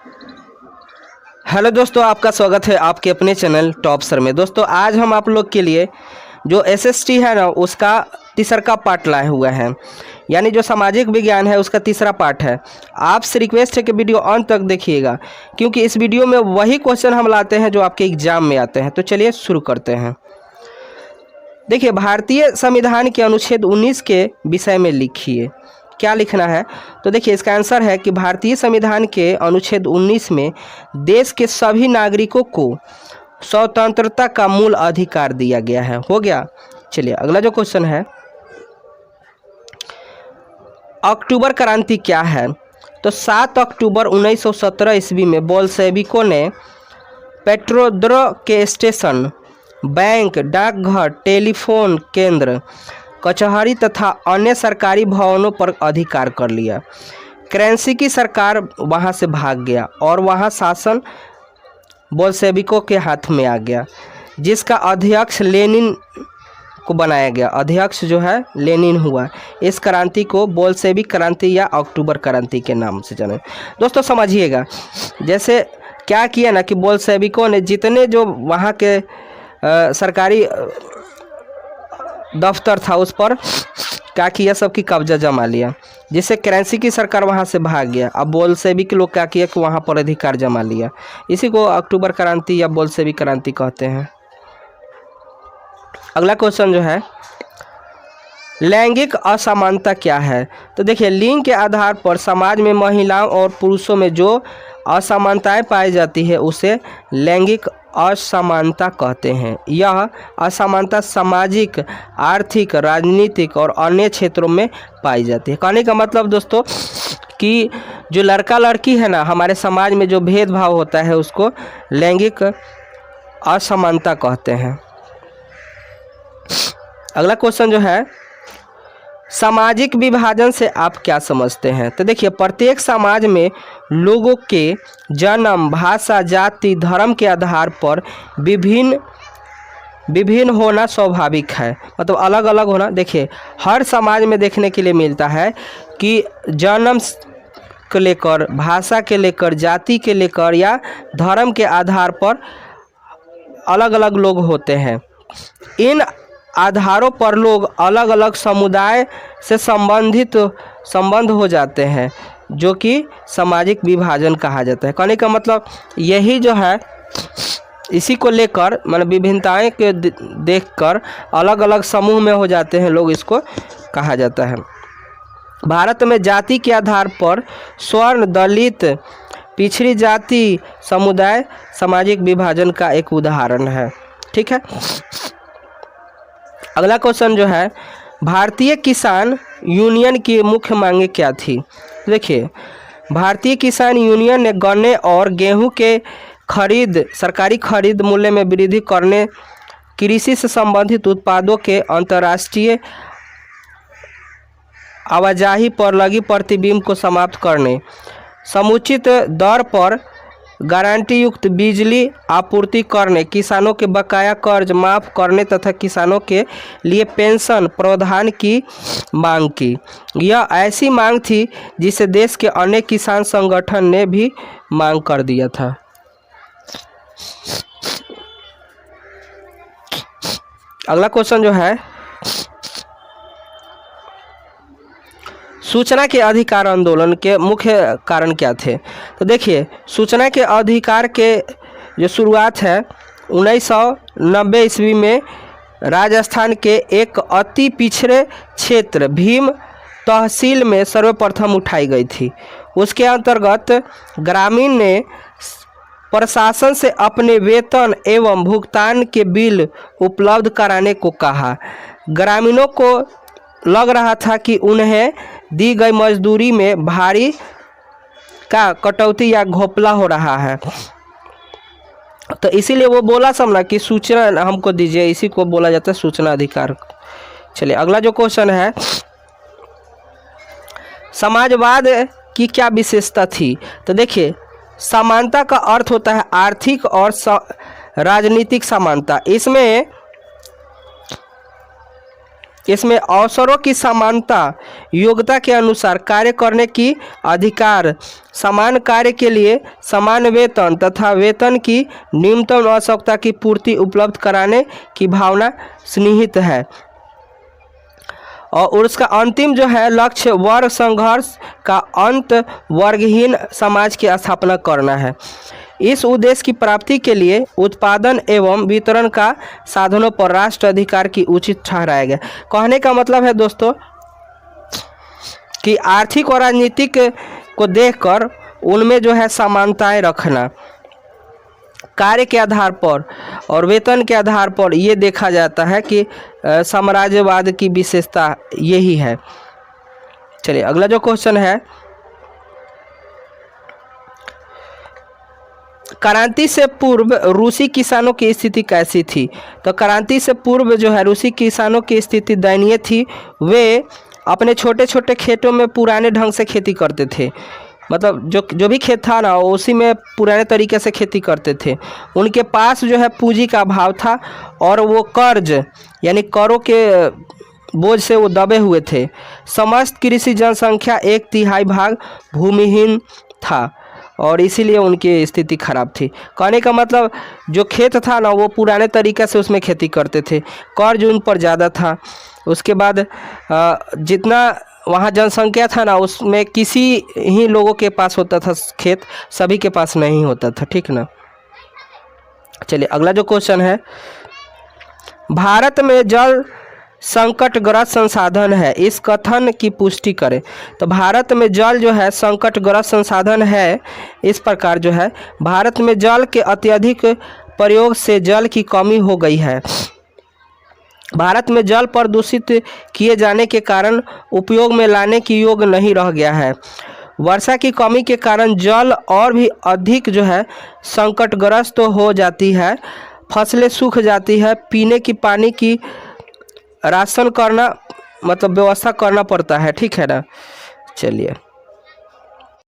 Hello दोस्तों, आपका स्वागत है आपके अपने चैनल टॉप सर में। दोस्तों आज हम आप लोग के लिए जो एसएसटी है ना उसका तीसरा पार्ट लाए हुए हैं, यानी जो सामाजिक विज्ञान है उसका तीसरा पार्ट है। आपसे रिक्वेस्ट है कि वीडियो अंत तक देखिएगा, क्योंकि इस वीडियो में वही क्वेश्चन हम लाते हैं जो आपके एग्जाम में आते हैं। तो चलिए शुरू करते हैं। देखिए, भारतीय संविधान के अनुच्छेद 19 के विषय में लिखिए। क्या लिखना है? तो देखिए इसका आंसर है कि भारतीय संविधान के अनुच्छेद 19 में देश के सभी नागरिकों को स्वतंत्रता का मूल अधिकार दिया गया है। हो गया। चलिए अगला जो क्वेश्चन है, अक्टूबर क्रांति क्या है? तो 7 अक्टूबर 1917 ईस्वी में बोल्शेविकों ने पेट्रोद्र के स्टेशन, बैंक, डाकघर, टेलीफोन केंद्र, कचहरी तथा अन्य सरकारी भवनों पर अधिकार कर लिया। क्रेंसी की सरकार वहां से भाग गया और वहां शासन बोल्शेविकों के हाथ में आ गया, जिसका अध्यक्ष लेनिन को बनाया गया। अध्यक्ष जो है लेनिन हुआ। इस क्रांति को बोल्शेविक क्रांति या अक्टूबर क्रांति के नाम से जाने। दोस्तों समझिएगा, जैसे क्या किया ना कि बोल्शेविकों ने जितने जो वहाँ के सरकारी दफ्तर था उस पर क्या किया, सबकी कब्जा जमा लिया, जिससे क्रेंसी की सरकार वहां से भाग गया। अब बोल्शेविक लोग क्या किया कि वहां पर अधिकार जमा लिया। इसी को अक्टूबर क्रांति या बोल्शेविक क्रांति कहते हैं। अगला क्वेश्चन जो है, लैंगिक असमानता क्या है? तो देखिए, लिंग के आधार पर समाज में महिलाओं और पुरुषों में जो असमानताएं पाई जाती है उसे लैंगिक असमानता कहते हैं। यह असमानता सामाजिक, आर्थिक, राजनीतिक और अन्य क्षेत्रों में पाई जाती है। कहने का मतलब दोस्तों कि जो लड़का लड़की है ना, हमारे समाज में जो भेदभाव होता है उसको लैंगिक असमानता कहते हैं। अगला क्वेश्चन जो है, सामाजिक विभाजन से आप क्या समझते हैं? तो देखिए, प्रत्येक समाज में लोगों के जन्म, भाषा, जाति, धर्म के आधार पर विभिन्न होना स्वाभाविक है, मतलब अलग अलग होना। देखिए हर समाज में देखने के लिए मिलता है कि जन्म को लेकर, भाषा के लेकर, जाति के लेकर या धर्म के आधार पर अलग अलग लोग होते हैं। इन आधारों पर लोग अलग अलग समुदाय से संबंध हो जाते हैं, जो कि सामाजिक विभाजन कहा जाता है। कहने का मतलब यही जो है, इसी को लेकर मतलब विभिन्नताएं के देखकर अलग अलग समूह में हो जाते हैं लोग, इसको कहा जाता है। भारत में जाति के आधार पर स्वर्ण, दलित, पिछड़ी जाति समुदाय सामाजिक विभाजन का एक उदाहरण है। ठीक है। अगला क्वेश्चन जो है, भारतीय किसान यूनियन की मुख्य मांगे क्या थी? देखिए, भारतीय किसान यूनियन ने गन्ने और गेहूं के सरकारी खरीद मूल्य में वृद्धि करने, कृषि से संबंधित उत्पादों के अंतर्राष्ट्रीय आवाजाही पर लगी प्रतिबंध को समाप्त करने, समुचित दर पर गारंटी युक्त बिजली आपूर्ति करने, किसानों के बकाया कर्ज माफ करने तथा किसानों के लिए पेंशन प्रावधान की मांग की। यह ऐसी मांग थी जिसे देश के अन्य किसान संगठन ने भी मांग कर दिया था। अगला क्वेश्चन जो है, सूचना के अधिकार आंदोलन के मुख्य कारण क्या थे? तो देखिए, सूचना के अधिकार के जो शुरुआत है 1990 ईस्वी में राजस्थान के एक अति पिछड़े क्षेत्र भीम तहसील में सर्वप्रथम उठाई गई थी। उसके अंतर्गत ग्रामीण ने प्रशासन से अपने वेतन एवं भुगतान के बिल उपलब्ध कराने को कहा। ग्रामीणों को लग रहा था कि उन्हें दी गई मजदूरी में भारी का कटौती या घोपला हो रहा है, तो इसीलिए वो बोला समझा कि सूचना हमको दीजिए। इसी को बोला जाता है सूचना अधिकार। चलिए अगला जो क्वेश्चन है, समाजवाद की क्या विशेषता थी? तो देखिए, समानता का अर्थ होता है आर्थिक और राजनीतिक समानता। इसमें इसमें अवसरों की समानता, योग्यता के अनुसार कार्य करने की अधिकार, समान कार्य के लिए समान वेतन तथा वेतन की न्यूनतम आवश्यकता की पूर्ति उपलब्ध कराने की भावना निहित है। और उसका अंतिम जो है लक्ष्य वर्ग संघर्ष का अंत, वर्गहीन समाज की स्थापना करना है। इस उद्देश्य की प्राप्ति के लिए उत्पादन एवं वितरण का साधनों पर राष्ट्र अधिकार की उचित ठहराया गया। कहने का मतलब है दोस्तों कि आर्थिक और राजनीतिक को देखकर उनमें जो है समानताएं रखना, कार्य के आधार पर और वेतन के आधार पर ये देखा जाता है कि साम्राज्यवाद की विशेषता यही है। चलिए अगला जो क्वेश्चन है, क्रांति से पूर्व रूसी किसानों की स्थिति कैसी थी? तो क्रांति से पूर्व जो है रूसी किसानों की स्थिति दयनीय थी। वे अपने छोटे छोटे खेतों में पुराने ढंग से खेती करते थे, मतलब जो भी खेत था ना उसी में पुराने तरीके से खेती करते थे। उनके पास जो है पूंजी का अभाव था और वो कर्ज यानी करों के बोझ से वो दबे हुए थे। समस्त कृषि जनसंख्या 1/3 भाग भूमिहीन था और इसीलिए उनकी स्थिति खराब थी। कहने का मतलब जो खेत था ना वो पुराने तरीके से उसमें खेती करते थे, कर्ज उन पर ज़्यादा था। उसके बाद जितना वहाँ जनसंख्या था ना उसमें किसी ही लोगों के पास होता था खेत, सभी के पास नहीं होता था, ठीक ना। चलिए अगला जो क्वेश्चन है, भारत में जल संकटग्रस्त संसाधन है, इस कथन की पुष्टि करें। तो भारत में जल जो है संकटग्रस्त संसाधन है इस प्रकार जो है, भारत में जल के अत्यधिक प्रयोग से जल की कमी हो गई है। भारत में जल प्रदूषित किए जाने के कारण उपयोग में लाने की योग्य नहीं रह गया है। वर्षा की कमी के कारण जल और भी अधिक जो है संकटग्रस्त हो जाती है, फसलें सूख जाती है, पीने की पानी की राशन करना मतलब व्यवस्था करना पड़ता है, ठीक है ना। चलिए